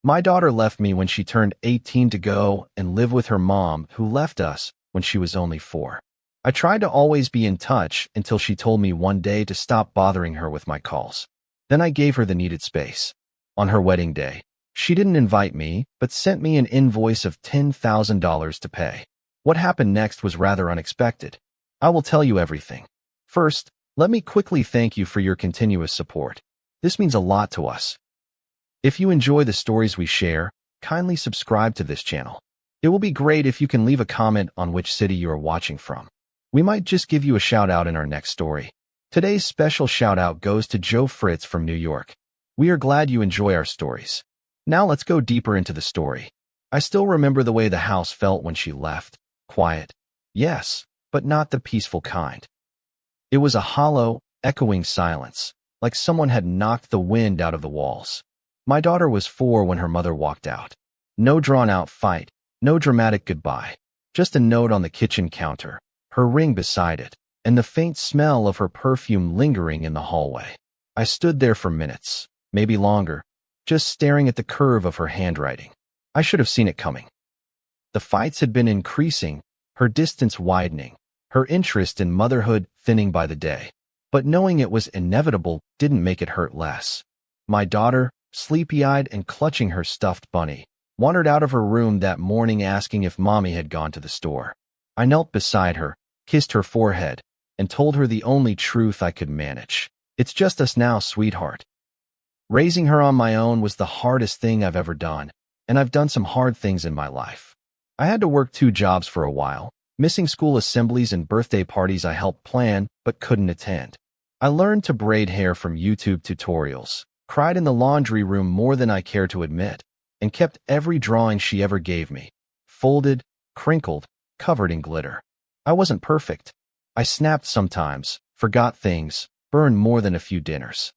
My daughter left me when she turned 18 to go and live with her mom, who left us when she was only 4. I tried to always be in touch until she told me one day to stop bothering her with my calls. Then I gave her the needed space. On her wedding day, she didn't invite me, but sent me an invoice of $10,000 to pay. What happened next was rather unexpected. I will tell you everything. First, let me quickly thank you for your continuous support. This means a lot to us. If you enjoy the stories we share, kindly subscribe to this channel. It will be great if you can leave a comment on which city you are watching from. We might just give you a shout out in our next story. Today's special shout out goes to Joe Fritz from New York. We are glad you enjoy our stories. Now let's go deeper into the story. I still remember the way the house felt when she left. Quiet. Yes, but not the peaceful kind. It was a hollow, echoing silence, like someone had knocked the wind out of the walls. My daughter was 4 when her mother walked out. No drawn-out fight, no dramatic goodbye. Just a note on the kitchen counter, her ring beside it, and the faint smell of her perfume lingering in the hallway. I stood there for minutes, maybe longer, just staring at the curve of her handwriting. I should have seen it coming. The fights had been increasing, her distance widening, her interest in motherhood thinning by the day. But knowing it was inevitable didn't make it hurt less. My daughter, sleepy-eyed and clutching her stuffed bunny, wandered out of her room that morning asking if Mommy had gone to the store. I knelt beside her, kissed her forehead, and told her the only truth I could manage. It's just us now, sweetheart. Raising her on my own was the hardest thing I've ever done, and I've done some hard things in my life. I had to work 2 jobs for a while, missing school assemblies and birthday parties I helped plan but couldn't attend. I learned to braid hair from YouTube tutorials, cried in the laundry room more than I care to admit, and kept every drawing she ever gave me, folded, crinkled, covered in glitter. I wasn't perfect. I snapped sometimes, forgot things, burned more than a few dinners.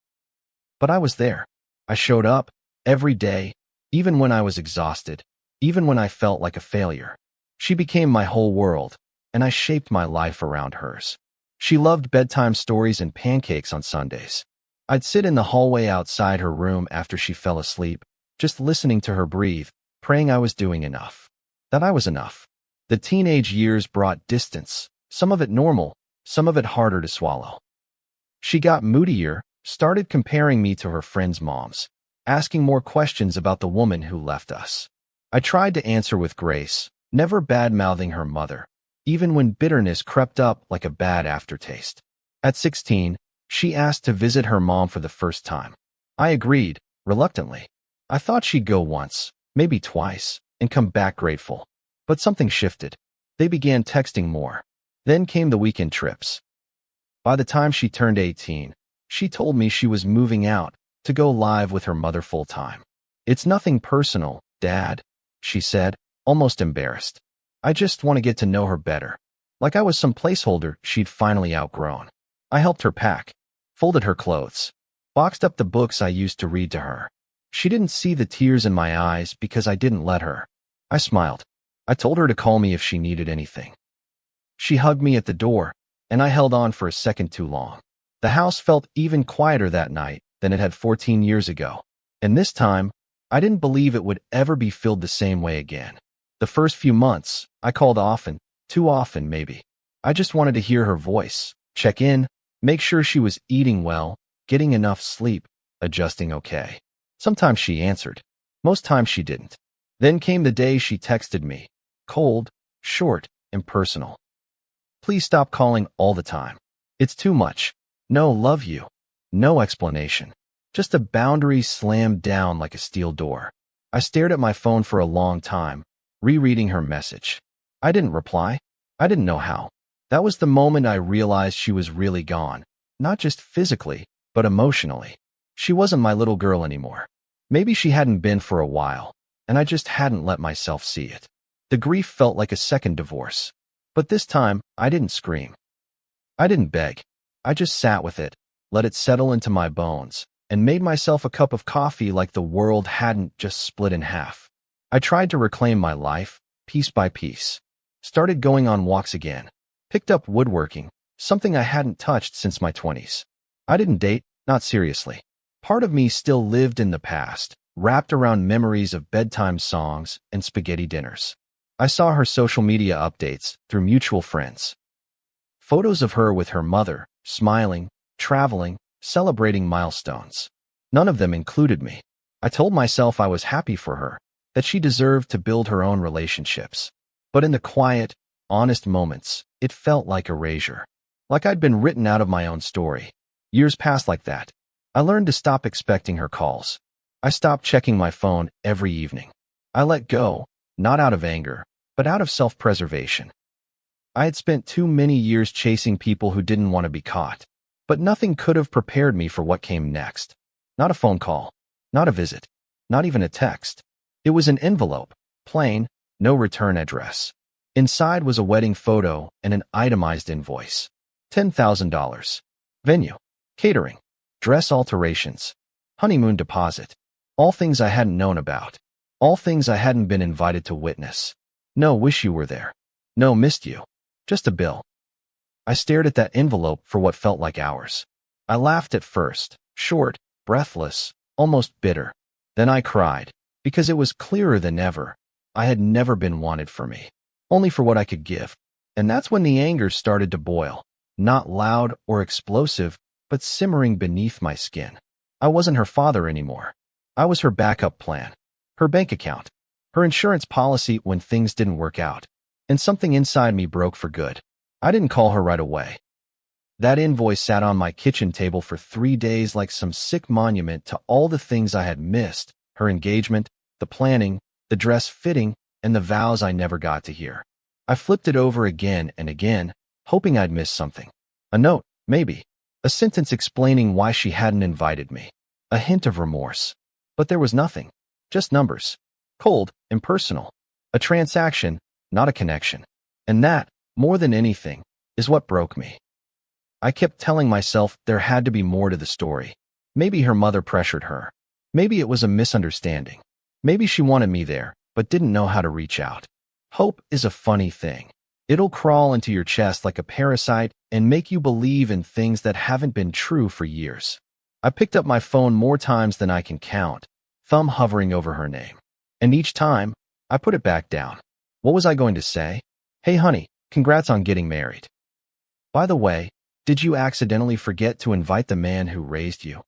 But I was there. I showed up, every day, even when I was exhausted, even when I felt like a failure. She became my whole world, and I shaped my life around hers. She loved bedtime stories and pancakes on Sundays. I'd sit in the hallway outside her room after she fell asleep, just listening to her breathe, praying I was doing enough. That I was enough. The teenage years brought distance, some of it normal, some of it harder to swallow. She got moodier, started comparing me to her friends' moms, asking more questions about the woman who left us. I tried to answer with grace, never bad-mouthing her mother, even when bitterness crept up like a bad aftertaste. At 16, she asked to visit her mom for the first time. I agreed, reluctantly. I thought she'd go once, maybe twice, and come back grateful. But something shifted. They began texting more. Then came the weekend trips. By the time she turned 18, she told me she was moving out to go live with her mother full-time. "It's nothing personal, Dad," she said, almost embarrassed. "I just want to get to know her better." Like I was some placeholder she'd finally outgrown. I helped her pack, folded her clothes, boxed up the books I used to read to her. She didn't see the tears in my eyes because I didn't let her. I smiled. I told her to call me if she needed anything. She hugged me at the door, and I held on for a second too long. The house felt even quieter that night than it had 14 years ago. And this time, I didn't believe it would ever be filled the same way again. The first few months, I called often, too often maybe. I just wanted to hear her voice, check in, make sure she was eating well, getting enough sleep, adjusting okay. Sometimes she answered. Most times she didn't. Then came the day she texted me. Cold, short, impersonal. "Please stop calling all the time. It's too much. No, love you." No explanation. Just a boundary slammed down like a steel door. I stared at my phone for a long time, rereading her message. I didn't reply. I didn't know how. That was the moment I realized she was really gone. Not just physically, but emotionally. She wasn't my little girl anymore. Maybe she hadn't been for a while, and I just hadn't let myself see it. The grief felt like a second divorce. But this time, I didn't scream. I didn't beg. I just sat with it, let it settle into my bones, and made myself a cup of coffee like the world hadn't just split in half. I tried to reclaim my life, piece by piece. Started going on walks again. Picked up woodworking, something I hadn't touched since my 20s. I didn't date, not seriously. Part of me still lived in the past, wrapped around memories of bedtime songs and spaghetti dinners. I saw her social media updates through mutual friends. Photos of her with her mother, smiling, traveling, celebrating milestones. None of them included me. I told myself I was happy for her, that she deserved to build her own relationships. But in the quiet, honest moments, it felt like erasure. Like I'd been written out of my own story. Years passed like that. I learned to stop expecting her calls. I stopped checking my phone every evening. I let go, not out of anger, but out of self-preservation. I had spent too many years chasing people who didn't want to be caught. But nothing could have prepared me for what came next. Not a phone call, not a visit, not even a text. It was an envelope, plain, no return address. Inside was a wedding photo and an itemized invoice. $10,000. Venue, catering, dress alterations, honeymoon deposit. All things I hadn't known about. All things I hadn't been invited to witness. No, wish you were there. No, missed you. Just a bill. I stared at that envelope for what felt like hours. I laughed at first, short, breathless, almost bitter. Then I cried, because it was clearer than ever. I had never been wanted for me, only for what I could give. And that's when the anger started to boil, not loud or explosive, but simmering beneath my skin. I wasn't her father anymore. I was her backup plan, her bank account, her insurance policy when things didn't work out. And something inside me broke for good. I didn't call her right away. That invoice sat on my kitchen table for 3 days like some sick monument to all the things I had missed, her engagement, the planning, the dress fitting, and the vows I never got to hear. I flipped it over again and again, hoping I'd miss something. A note, maybe. A sentence explaining why she hadn't invited me. A hint of remorse. But there was nothing. Just numbers. Cold, impersonal. A transaction, not a connection. And that, more than anything, is what broke me. I kept telling myself there had to be more to the story. Maybe her mother pressured her. Maybe it was a misunderstanding. Maybe she wanted me there, but didn't know how to reach out. Hope is a funny thing. It'll crawl into your chest like a parasite and make you believe in things that haven't been true for years. I picked up my phone more times than I can count, thumb hovering over her name. And each time, I put it back down. What was I going to say? Hey honey, congrats on getting married. By the way, did you accidentally forget to invite the man who raised you?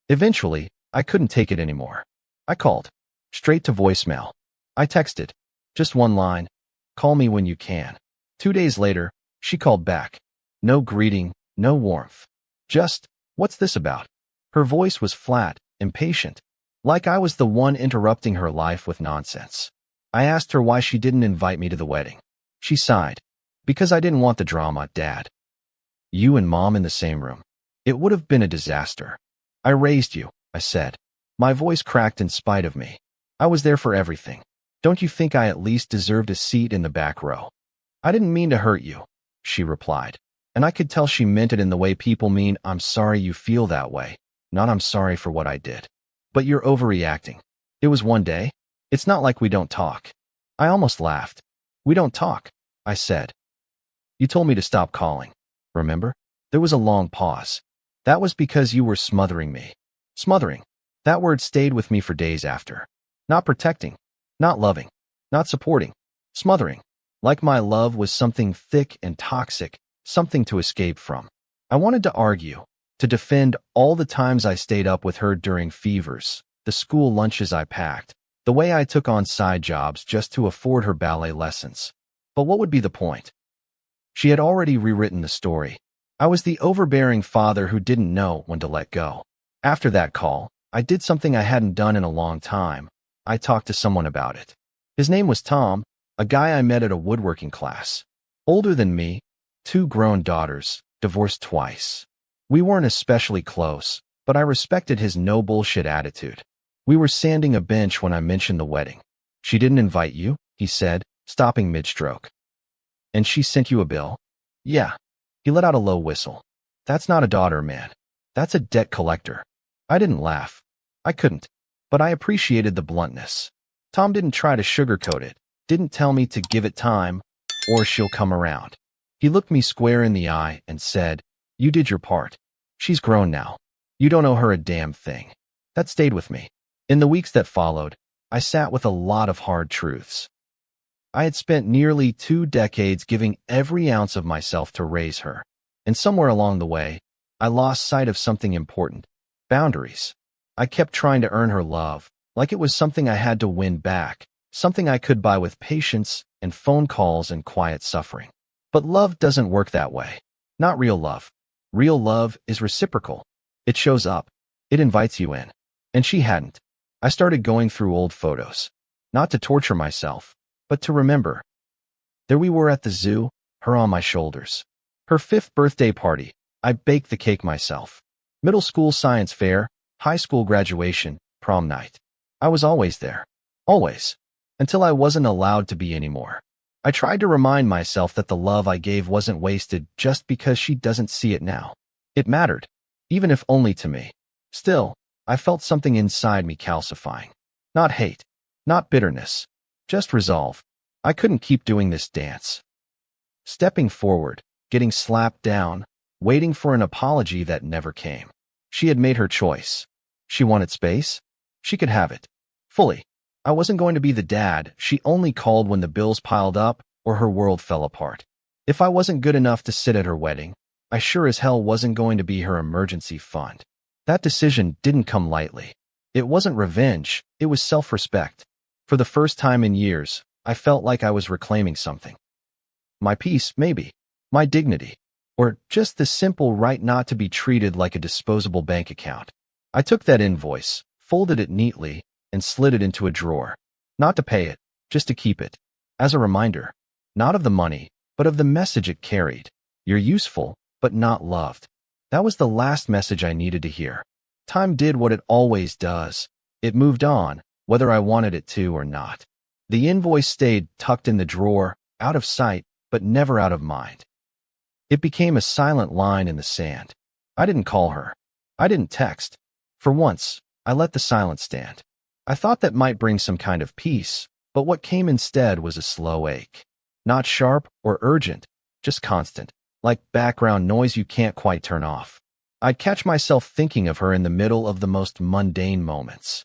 Eventually, I couldn't take it anymore. I called. Straight to voicemail. I texted. Just one line. Call me when you can. 2 days later, she called back. No greeting, no warmth. Just, what's this about? Her voice was flat, impatient. Like I was the one interrupting her life with nonsense. I asked her why she didn't invite me to the wedding. She sighed. Because I didn't want the drama, Dad. You and Mom in the same room. It would have been a disaster. I raised you, I said. My voice cracked in spite of me. I was there for everything. Don't you think I at least deserved a seat in the back row? I didn't mean to hurt you, she replied. And I could tell she meant it in the way people mean I'm sorry you feel that way, not I'm sorry for what I did. But you're overreacting. It was one day. It's not like we don't talk. I almost laughed. We don't talk, I said. You told me to stop calling. Remember? There was a long pause. That was because you were smothering me. Smothering. That word stayed with me for days after. Not protecting. Not loving. Not supporting. Smothering. Like my love was something thick and toxic, something to escape from. I wanted to argue, to defend all the times I stayed up with her during fevers, the school lunches I packed, the way I took on side jobs just to afford her ballet lessons. But what would be the point? She had already rewritten the story. I was the overbearing father who didn't know when to let go. After that call, I did something I hadn't done in a long time. I talked to someone about it. His name was Tom, a guy I met at a woodworking class. Older than me, 2 grown daughters, divorced twice. We weren't especially close, but I respected his no-bullshit attitude. We were sanding a bench when I mentioned the wedding. She didn't invite you, he said, stopping mid-stroke. And she sent you a bill? Yeah. He let out a low whistle. That's not a daughter, man. That's a debt collector. I didn't laugh. I couldn't. But I appreciated the bluntness. Tom didn't try to sugarcoat it, didn't tell me to give it time, or she'll come around. He looked me square in the eye and said, you did your part. She's grown now. You don't owe her a damn thing. That stayed with me. In the weeks that followed, I sat with a lot of hard truths. I had spent nearly 2 decades giving every ounce of myself to raise her, and somewhere along the way, I lost sight of something important: boundaries. I kept trying to earn her love, like it was something I had to win back, something I could buy with patience and phone calls and quiet suffering. But love doesn't work that way. Not real love. Real love is reciprocal. It shows up. It invites you in. And she hadn't. I started going through old photos. Not to torture myself, but to remember. There we were at the zoo, her on my shoulders. Her 5th birthday party. I baked the cake myself. Middle school science fair, high school graduation, prom night. I was always there. Always. Until I wasn't allowed to be anymore. I tried to remind myself that the love I gave wasn't wasted just because she doesn't see it now. It mattered, even if only to me. Still, I felt something inside me calcifying. Not hate, not bitterness, just resolve. I couldn't keep doing this dance. Stepping forward, getting slapped down, waiting for an apology that never came. She had made her choice. She wanted space. She could have it. Fully. I wasn't going to be the dad she only called when the bills piled up or her world fell apart. If I wasn't good enough to sit at her wedding, I sure as hell wasn't going to be her emergency fund. That decision didn't come lightly. It wasn't revenge, it was self-respect. For the first time in years, I felt like I was reclaiming something. My peace, maybe. My dignity. Or just the simple right not to be treated like a disposable bank account. I took that invoice, folded it neatly, and slid it into a drawer. Not to pay it, just to keep it. As a reminder, not of the money, but of the message it carried. You're useful, but not loved. That was the last message I needed to hear. Time did what it always does. It moved on, whether I wanted it to or not. The invoice stayed tucked in the drawer, out of sight, but never out of mind. It became a silent line in the sand. I didn't call her. I didn't text. For once, I let the silence stand. I thought that might bring some kind of peace, but what came instead was a slow ache. Not sharp or urgent, just constant, like background noise you can't quite turn off. I'd catch myself thinking of her in the middle of the most mundane moments.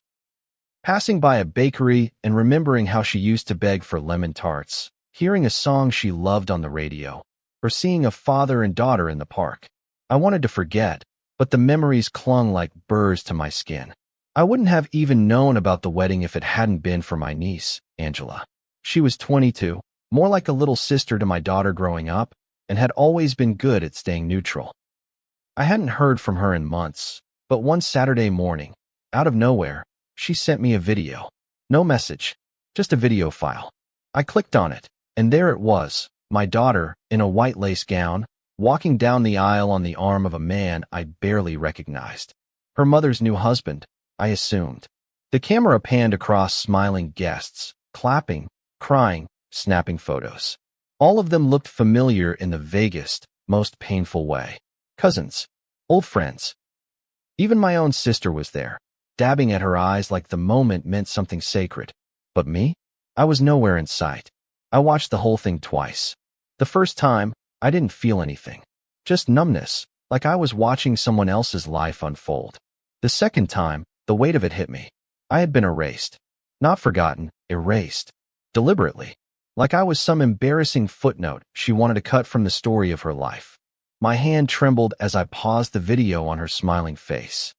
Passing by a bakery and remembering how she used to beg for lemon tarts, hearing a song she loved on the radio, or seeing a father and daughter in the park. I wanted to forget, but the memories clung like burrs to my skin. I wouldn't have even known about the wedding if it hadn't been for my niece, Angela. She was 22, more like a little sister to my daughter growing up, and had always been good at staying neutral. I hadn't heard from her in months, but one Saturday morning, out of nowhere, she sent me a video. No message, just a video file. I clicked on it, and there it was, my daughter, in a white lace gown, walking down the aisle on the arm of a man I barely recognized. Her mother's new husband, I assumed. The camera panned across smiling guests, clapping, crying, snapping photos. All of them looked familiar in the vaguest, most painful way. Cousins. Old friends. Even my own sister was there, dabbing at her eyes like the moment meant something sacred. But me? I was nowhere in sight. I watched the whole thing twice. The first time, I didn't feel anything. Just numbness, like I was watching someone else's life unfold. The second time, the weight of it hit me. I had been erased. Not forgotten, erased. Deliberately. Like I was some embarrassing footnote she wanted to cut from the story of her life. My hand trembled as I paused the video on her smiling face.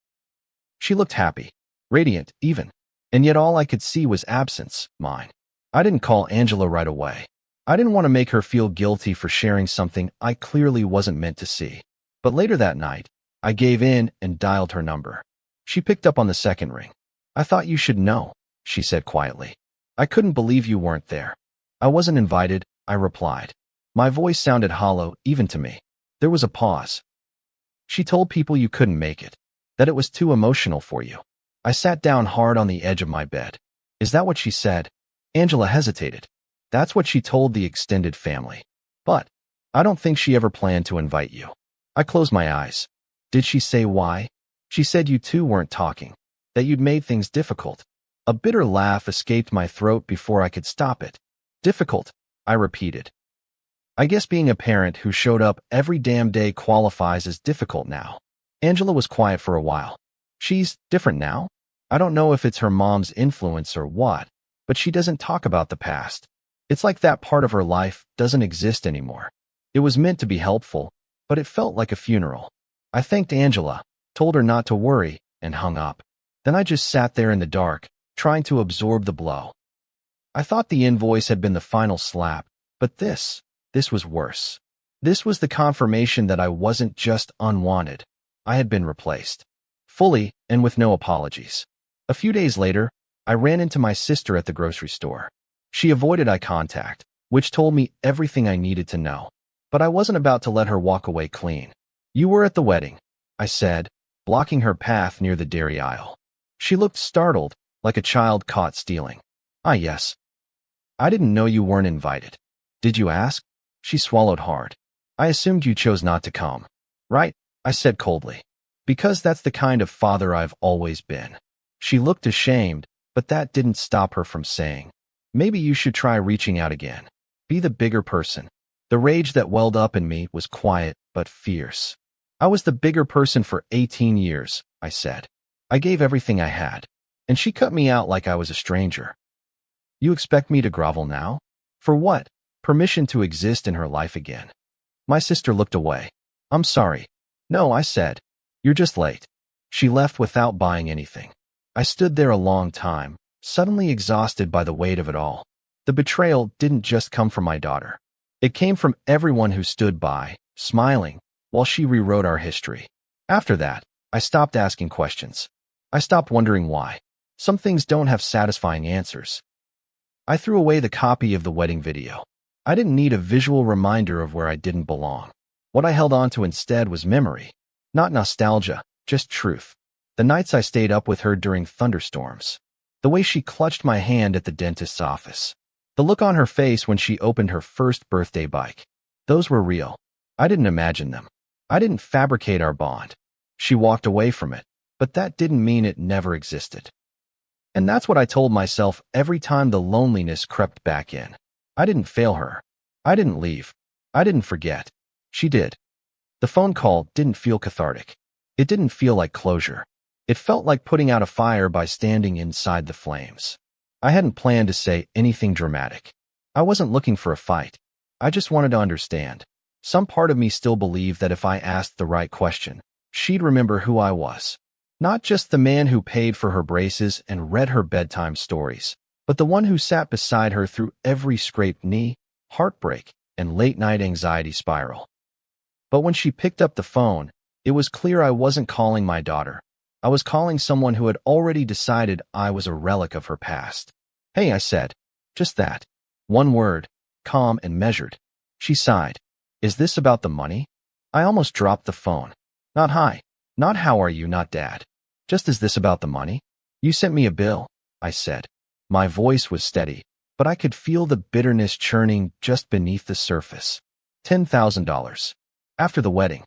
She looked happy, radiant even, and yet all I could see was absence, mine. I didn't call Angela right away. I didn't want to make her feel guilty for sharing something I clearly wasn't meant to see. But later that night, I gave in and dialed her number. She picked up on the second ring. "I thought you should know," she said quietly. "I couldn't believe you weren't there." "I wasn't invited," I replied. My voice sounded hollow, even to me. There was a pause. "She told people you couldn't make it, that it was too emotional for you." I sat down hard on the edge of my bed. "Is that what she said?" Angela hesitated. "That's what she told the extended family. But I don't think she ever planned to invite you." I closed my eyes. "Did she say why?" "She said you two weren't talking, that you'd made things difficult." A bitter laugh escaped my throat before I could stop it. "Difficult," I repeated. "I guess being a parent who showed up every damn day qualifies as difficult now." Angela was quiet for a while. "She's different now?" I don't know if it's her mom's influence or what, but she doesn't talk about the past. It's like that part of her life doesn't exist anymore. It was meant to be helpful, but it felt like a funeral. I thanked Angela, told her not to worry, and hung up. Then I just sat there in the dark, trying to absorb the blow. I thought the invoice had been the final slap, but this was worse. This was the confirmation that I wasn't just unwanted. I had been replaced. Fully and with no apologies. A few days later, I ran into my sister at the grocery store. She avoided eye contact, which told me everything I needed to know. But I wasn't about to let her walk away clean. "You were at the wedding," I said, blocking her path near the dairy aisle. She looked startled, like a child caught stealing. "Ah, yes. I didn't know you weren't invited." "Did you ask?" She swallowed hard. "I assumed you chose not to come." "Right," I said coldly. "Because that's the kind of father I've always been." She looked ashamed, but that didn't stop her from saying, "Maybe you should try reaching out again. Be the bigger person." The rage that welled up in me was quiet but fierce. "I was the bigger person for 18 years, I said. "I gave everything I had. And she cut me out like I was a stranger." "You expect me to grovel now? For what? Permission to exist in her life again?" My sister looked away. "I'm sorry." "No," I said. "You're just late." She left without buying anything. I stood there a long time, suddenly exhausted by the weight of it all. The betrayal didn't just come from my daughter. It came from everyone who stood by, smiling, while she rewrote our history. After that, I stopped asking questions. I stopped wondering why. Some things don't have satisfying answers. I threw away the copy of the wedding video. I didn't need a visual reminder of where I didn't belong. What I held on to instead was memory. Not nostalgia, just truth. The nights I stayed up with her during thunderstorms. The way she clutched my hand at the dentist's office. The look on her face when she opened her first birthday bike. Those were real. I didn't imagine them. I didn't fabricate our bond. She walked away from it, but that didn't mean it never existed. And that's what I told myself every time the loneliness crept back in. I didn't fail her. I didn't leave. I didn't forget. She did. The phone call didn't feel cathartic. It didn't feel like closure. It felt like putting out a fire by standing inside the flames. I hadn't planned to say anything dramatic. I wasn't looking for a fight. I just wanted to understand. Some part of me still believed that if I asked the right question, she'd remember who I was. Not just the man who paid for her braces and read her bedtime stories, but the one who sat beside her through every scraped knee, heartbreak, and late-night anxiety spiral. But when she picked up the phone, it was clear I wasn't calling my daughter. I was calling someone who had already decided I was a relic of her past. "Hey," I said. Just that. One word, calm and measured. She sighed. "Is this about the money?" I almost dropped the phone. "Not hi. Not how are you, not dad. Just is this about the money?" "You sent me a bill," I said. My voice was steady, but I could feel the bitterness churning just beneath the surface. $10,000. After the wedding.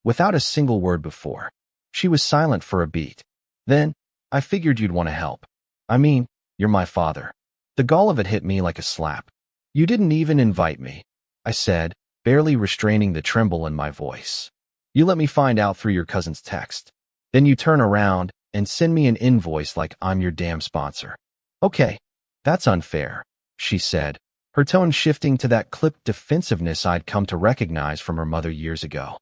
Without a single word before. She was silent for a beat. Then, "I figured you'd want to help. I mean, you're my father." The gall of it hit me like a slap. "You didn't even invite me," I said, barely restraining the tremble in my voice. "You let me find out through your cousin's text. Then you turn around and send me an invoice like I'm your damn sponsor." "Okay, that's unfair," she said, her tone shifting to that clipped defensiveness I'd come to recognize from her mother years ago.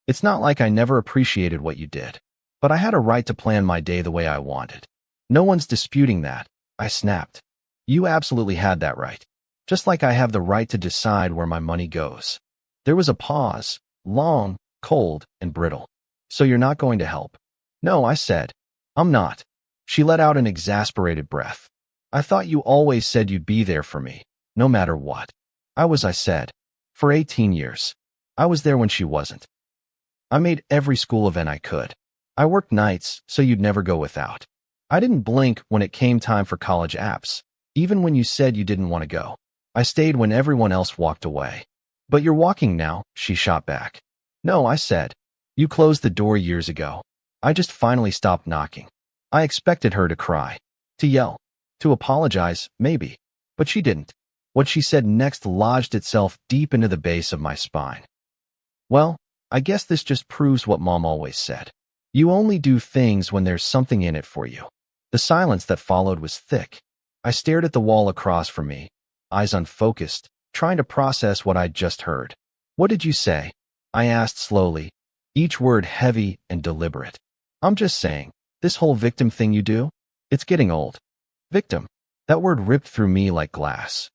"It's not like I never appreciated what you did, but I had a right to plan my day the way I wanted." "No one's disputing that," I snapped. "You absolutely had that right. Just like I have the right to decide where my money goes." There was a pause, long, cold, and brittle. "So you're not going to help?" "No," I said. "I'm not." She let out an exasperated breath. "I thought you always said you'd be there for me, no matter what." I said. For 18 years. I was there when she wasn't. I made every school event I could. I worked nights so you'd never go without. I didn't blink when it came time for college apps, even when you said you didn't want to go. I stayed when everyone else walked away. "But you're walking now," she shot back. "No," I said. "You closed the door years ago. I just finally stopped knocking." I expected her to cry, to yell, to apologize, maybe. But she didn't. What she said next lodged itself deep into the base of my spine. "Well, I guess this just proves what Mom always said. You only do things when there's something in it for you. The silence that followed was thick. I stared at the wall across from me, eyes unfocused, trying to process what I'd just heard. What did you say? I asked slowly, each word heavy and deliberate. I'm just saying, this whole victim thing you do, it's getting old. Victim. That word ripped through me like glass.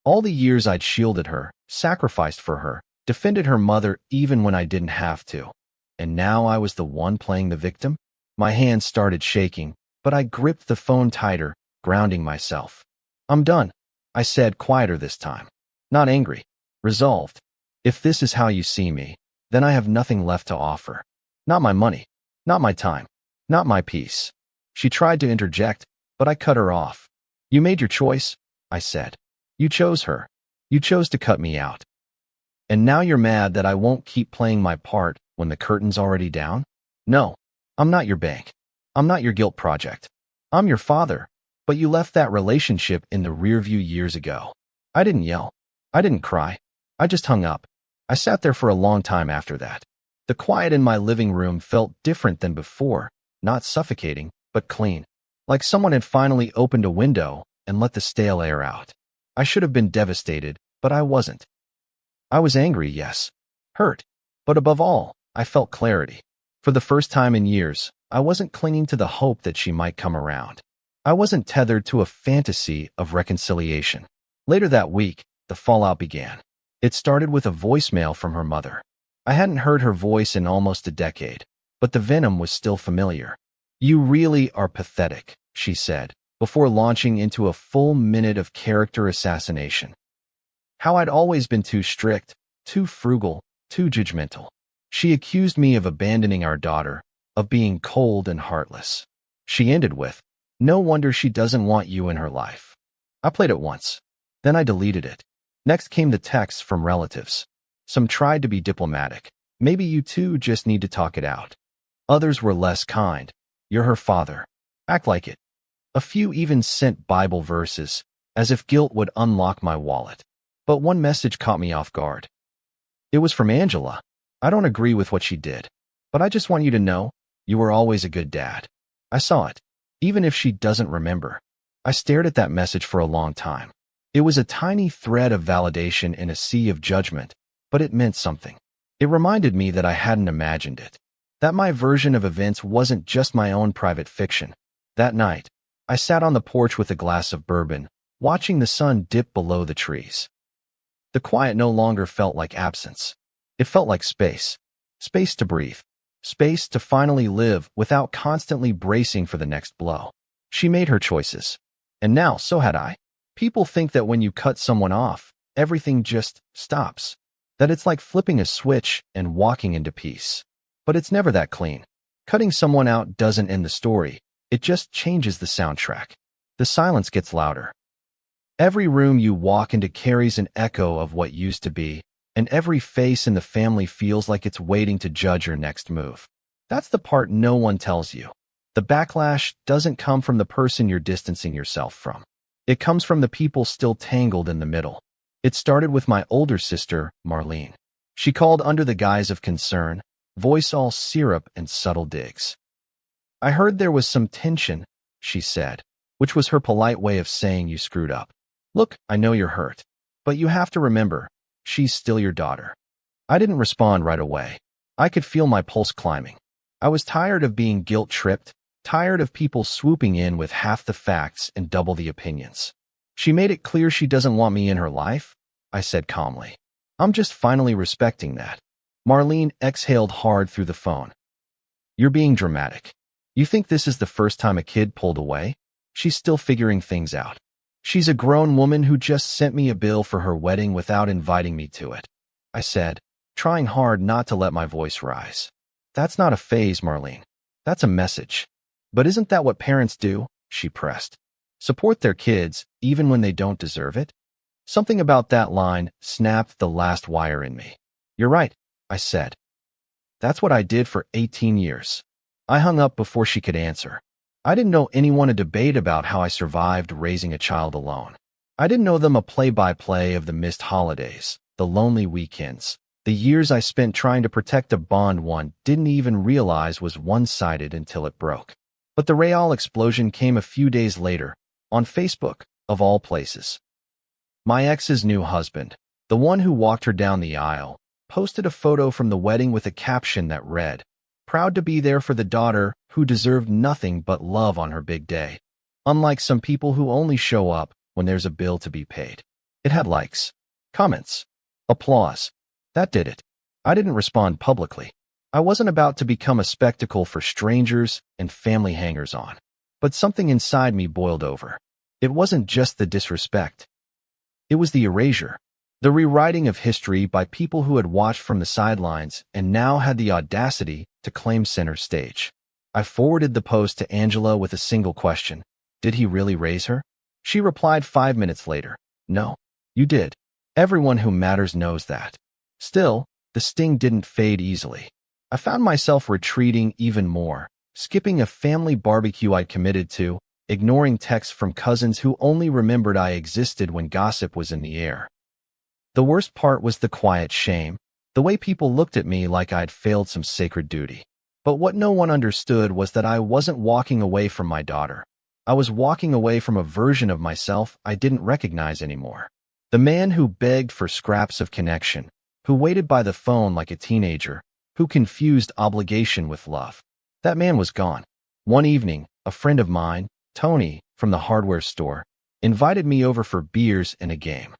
All the years I'd shielded her, sacrificed for her, defended her mother even when I didn't have to. And now I was the one playing the victim? My hands started shaking, but I gripped the phone tighter, grounding myself. I'm done, I said quieter this time. Not angry. Resolved. If this is how you see me, then I have nothing left to offer. Not my money. Not my time. Not my peace. She tried to interject, but I cut her off. You made your choice, I said. You chose her. You chose to cut me out. And now you're mad that I won't keep playing my part when the curtain's already down? No, I'm not your bank. I'm not your guilt project. I'm your father, but you left that relationship in the rearview years ago. I didn't yell. I didn't cry. I just hung up. I sat there for a long time after that. The quiet in my living room felt different than before, not suffocating, but clean. Like someone had finally opened a window and let the stale air out. I should have been devastated, but I wasn't. I was angry, yes. Hurt. But above all, I felt clarity. For the first time in years, I wasn't clinging to the hope that she might come around. I wasn't tethered to a fantasy of reconciliation. Later that week, the fallout began. It started with a voicemail from her mother. I hadn't heard her voice in almost a decade, but the venom was still familiar. You really are pathetic, she said, before launching into a full minute of character assassination. How I'd always been too strict, too frugal, too judgmental. She accused me of abandoning our daughter, of being cold and heartless. She ended with, no wonder she doesn't want you in her life. I played it once. Then I deleted it. Next came the texts from relatives. Some tried to be diplomatic. Maybe you two just need to talk it out. Others were less kind. You're her father. Act like it. A few even sent Bible verses, as if guilt would unlock my wallet. But one message caught me off guard. It was from Angela. I don't agree with what she did, but I just want you to know, you were always a good dad. I saw it, even if she doesn't remember. I stared at that message for a long time. It was a tiny thread of validation in a sea of judgment, but it meant something. It reminded me that I hadn't imagined it, that my version of events wasn't just my own private fiction. That night, I sat on the porch with a glass of bourbon, watching the sun dip below the trees. The quiet no longer felt like absence. It felt like space. Space to breathe. Space to finally live without constantly bracing for the next blow. She made her choices. And now, so had I. People think that when you cut someone off, everything just stops. That it's like flipping a switch and walking into peace. But it's never that clean. Cutting someone out doesn't end the story. It just changes the soundtrack. The silence gets louder. Every room you walk into carries an echo of what used to be, and every face in the family feels like it's waiting to judge your next move. That's the part no one tells you. The backlash doesn't come from the person you're distancing yourself from. It comes from the people still tangled in the middle. It started with my older sister, Marlene. She called under the guise of concern, voice all syrup and subtle digs. I heard there was some tension, she said, which was her polite way of saying you screwed up. Look, I know you're hurt, but you have to remember, she's still your daughter. I didn't respond right away. I could feel my pulse climbing. I was tired of being guilt-tripped, tired of people swooping in with half the facts and double the opinions. She made it clear she doesn't want me in her life, I said calmly. I'm just finally respecting that. Marlene exhaled hard through the phone. You're being dramatic. You think this is the first time a kid pulled away? She's still figuring things out. She's a grown woman who just sent me a bill for her wedding without inviting me to it, I said, trying hard not to let my voice rise. That's not a phase, Marlene. That's a message. But isn't that what parents do? She pressed. Support their kids, even when they don't deserve it? Something about that line snapped the last wire in me. You're right, I said. That's what I did for 18 years. I hung up before she could answer. I didn't know anyone to debate about how I survived raising a child alone. I didn't know them a play-by-play of the missed holidays, the lonely weekends, The years I spent trying to protect a bond one didn't even realize was one-sided until it broke. But the real explosion came a few days later, on Facebook, of all places. My ex's new husband, the one who walked her down the aisle, posted a photo from the wedding with a caption that read, "Proud to be there for the daughter who deserved nothing but love on her big day." Unlike some people who only show up when there's a bill to be paid. It had likes, comments, applause. That did it. I didn't respond publicly. I wasn't about to become a spectacle for strangers and family hangers-on. But something inside me boiled over. It wasn't just the disrespect. It was the erasure. The rewriting of history by people who had watched from the sidelines and now had the audacity to claim center stage. I forwarded the post to Angela with a single question. Did he really raise her? She replied 5 minutes later. No, you did. Everyone who matters knows that. Still, the sting didn't fade easily. I found myself retreating even more, skipping a family barbecue I'd committed to, ignoring texts from cousins who only remembered I existed when gossip was in the air. The worst part was the quiet shame, the way people looked at me like I'd failed some sacred duty. But what no one understood was that I wasn't walking away from my daughter. I was walking away from a version of myself I didn't recognize anymore. The man who begged for scraps of connection, who waited by the phone like a teenager, who confused obligation with love. That man was gone. One evening, a friend of mine, Tony, from the hardware store, invited me over for beers and a game.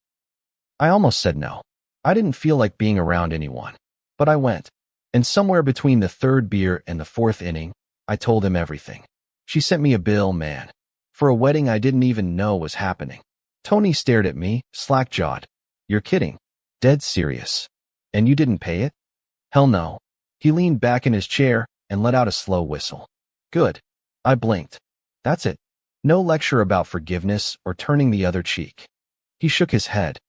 I almost said no. I didn't feel like being around anyone. But I went. And somewhere between the third beer and the fourth inning, I told him everything. She sent me a bill, man, for a wedding I didn't even know was happening. Tony stared at me, slack-jawed. You're kidding. Dead serious. And you didn't pay it? Hell no. He leaned back in his chair and let out a slow whistle. Good. I blinked. That's it. No lecture about forgiveness or turning the other cheek. He shook his head.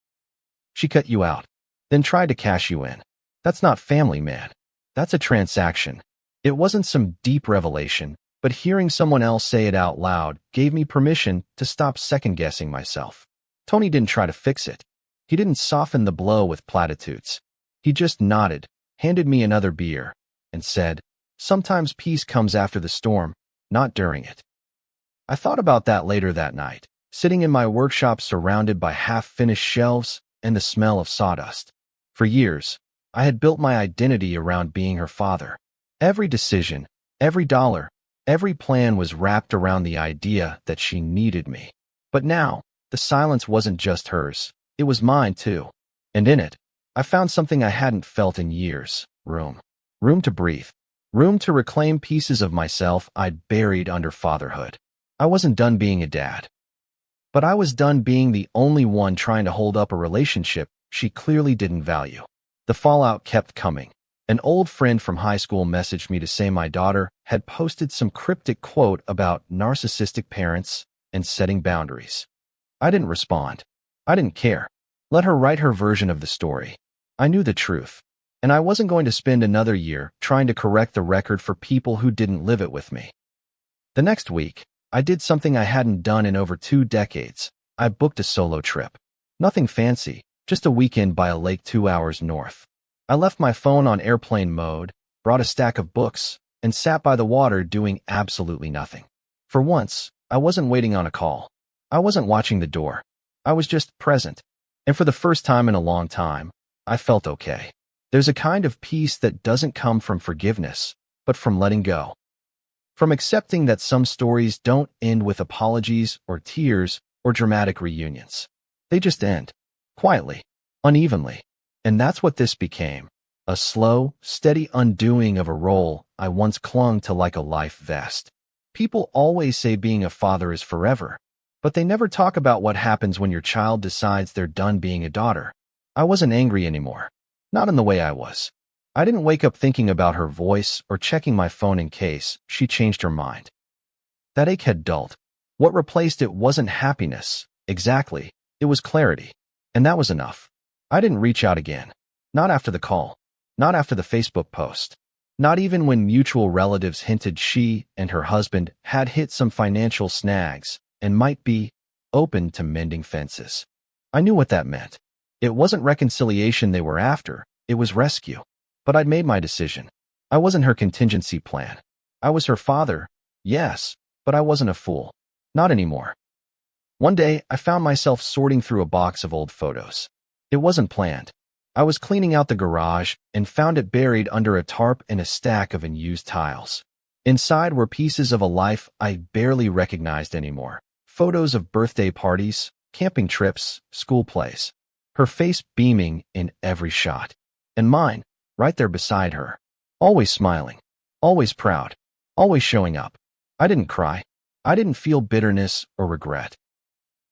She cut you out, then tried to cash you in. That's not family, man. That's a transaction. It wasn't some deep revelation, but hearing someone else say it out loud gave me permission to stop second-guessing myself. Tony didn't try to fix it. He didn't soften the blow with platitudes. He just nodded, handed me another beer, and said, "Sometimes peace comes after the storm, not during it." I thought about that later that night, sitting in my workshop surrounded by half-finished shelves and the smell of sawdust. For years, I had built my identity around being her father. Every decision, every dollar, every plan was wrapped around the idea that she needed me. But now, the silence wasn't just hers. It was mine too. And in it, I found something I hadn't felt in years. Room. Room to breathe. Room to reclaim pieces of myself I'd buried under fatherhood. I wasn't done being a dad. But I was done being the only one trying to hold up a relationship she clearly didn't value. The fallout kept coming. An old friend from high school messaged me to say my daughter had posted some cryptic quote about narcissistic parents and setting boundaries. I didn't respond. I didn't care. Let her write her version of the story. I knew the truth, and I wasn't going to spend another year trying to correct the record for people who didn't live it with me. The next week, I did something I hadn't done in over 2 decades. I booked a solo trip. Nothing fancy, just a weekend by a lake 2 hours north. I left my phone on airplane mode, brought a stack of books, and sat by the water doing absolutely nothing. For once, I wasn't waiting on a call. I wasn't watching the door. I was just present. And for the first time in a long time, I felt okay. There's a kind of peace that doesn't come from forgiveness, but from letting go. From accepting that some stories don't end with apologies or tears or dramatic reunions. They just end. Quietly. Unevenly. And that's what this became. A slow, steady undoing of a role I once clung to like a life vest. People always say being a father is forever, but they never talk about what happens when your child decides they're done being a daughter. I wasn't angry anymore. Not in the way I was. I didn't wake up thinking about her voice or checking my phone in case she changed her mind. That ache had dulled. What replaced it wasn't happiness, exactly. It was clarity. And that was enough. I didn't reach out again. Not after the call. Not after the Facebook post. Not even when mutual relatives hinted she and her husband had hit some financial snags and might be open to mending fences. I knew what that meant. It wasn't reconciliation they were after. It was rescue. But I'd made my decision. I wasn't her contingency plan. I was her father, yes, but I wasn't a fool. Not anymore. One day, I found myself sorting through a box of old photos. It wasn't planned. I was cleaning out the garage and found it buried under a tarp in a stack of unused tiles. Inside were pieces of a life I barely recognized anymore. Photos of birthday parties, camping trips, school plays. Her face beaming in every shot. And mine, right there beside her. Always smiling. Always proud. Always showing up. I didn't cry. I didn't feel bitterness or regret.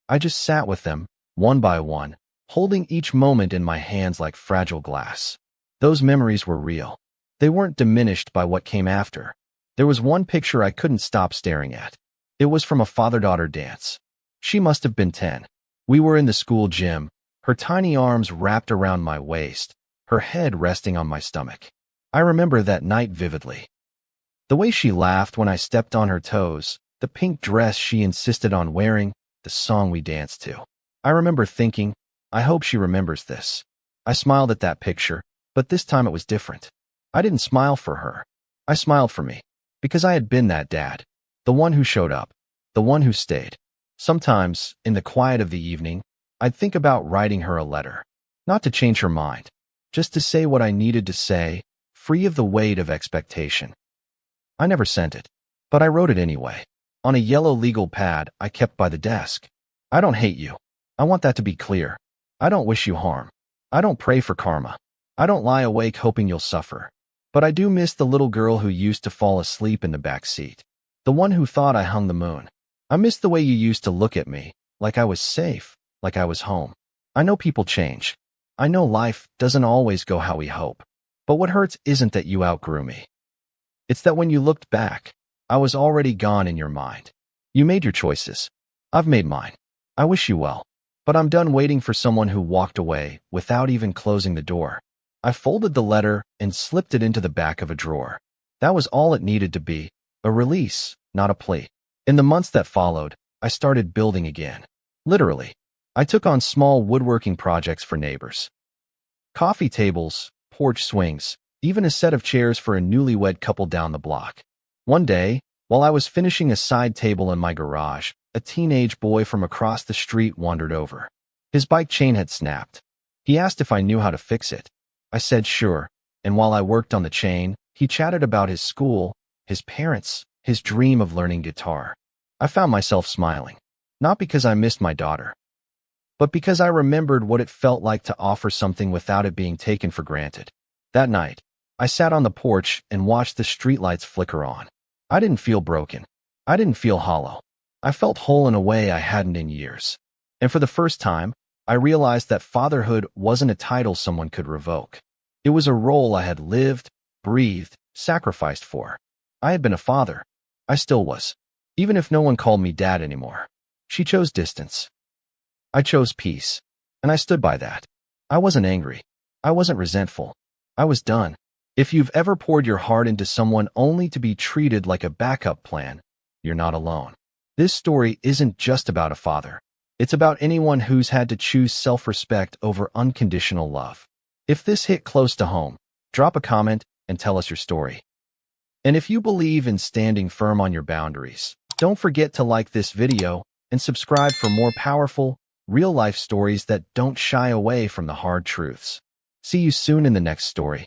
I just sat with them, one by one, holding each moment in my hands like fragile glass. Those memories were real. They weren't diminished by what came after. There was one picture I couldn't stop staring at. It was from a father-daughter dance. She must have been 10. We were in the school gym, her tiny arms wrapped around my waist, her head resting on my stomach. I remember that night vividly. The way she laughed when I stepped on her toes, the pink dress she insisted on wearing, the song we danced to. I remember thinking, I hope she remembers this. I smiled at that picture, but this time it was different. I didn't smile for her. I smiled for me, because I had been that dad. The one who showed up. The one who stayed. Sometimes, in the quiet of the evening, I'd think about writing her a letter. Not to change her mind. Just to say what I needed to say, free of the weight of expectation. I never sent it, but I wrote it anyway. On a yellow legal pad I kept by the desk. I don't hate you. I want that to be clear. I don't wish you harm. I don't pray for karma. I don't lie awake hoping you'll suffer. But I do miss the little girl who used to fall asleep in the back seat. The one who thought I hung the moon. I miss the way you used to look at me, like I was safe, like I was home. I know people change. I know life doesn't always go how we hope. But what hurts isn't that you outgrew me. It's that when you looked back, I was already gone in your mind. You made your choices. I've made mine. I wish you well. But I'm done waiting for someone who walked away without even closing the door. I folded the letter and slipped it into the back of a drawer. That was all it needed to be, a release, not a plea. In the months that followed, I started building again. Literally. I took on small woodworking projects for neighbors. Coffee tables, porch swings, even a set of chairs for a newlywed couple down the block. One day, while I was finishing a side table in my garage, a teenage boy from across the street wandered over. His bike chain had snapped. He asked if I knew how to fix it. I said sure, and while I worked on the chain, he chatted about his school, his parents, his dream of learning guitar. I found myself smiling, not because I missed my daughter, but because I remembered what it felt like to offer something without it being taken for granted. That night, I sat on the porch and watched the streetlights flicker on. I didn't feel broken. I didn't feel hollow. I felt whole in a way I hadn't in years. And for the first time, I realized that fatherhood wasn't a title someone could revoke. It was a role I had lived, breathed, sacrificed for. I had been a father. I still was. Even if no one called me dad anymore. She chose distance. I chose peace. And I stood by that. I wasn't angry. I wasn't resentful. I was done. If you've ever poured your heart into someone only to be treated like a backup plan, you're not alone. This story isn't just about a father. It's about anyone who's had to choose self-respect over unconditional love. If this hit close to home, drop a comment and tell us your story. And if you believe in standing firm on your boundaries, don't forget to like this video and subscribe for more powerful, real-life stories that don't shy away from the hard truths. See you soon in the next story.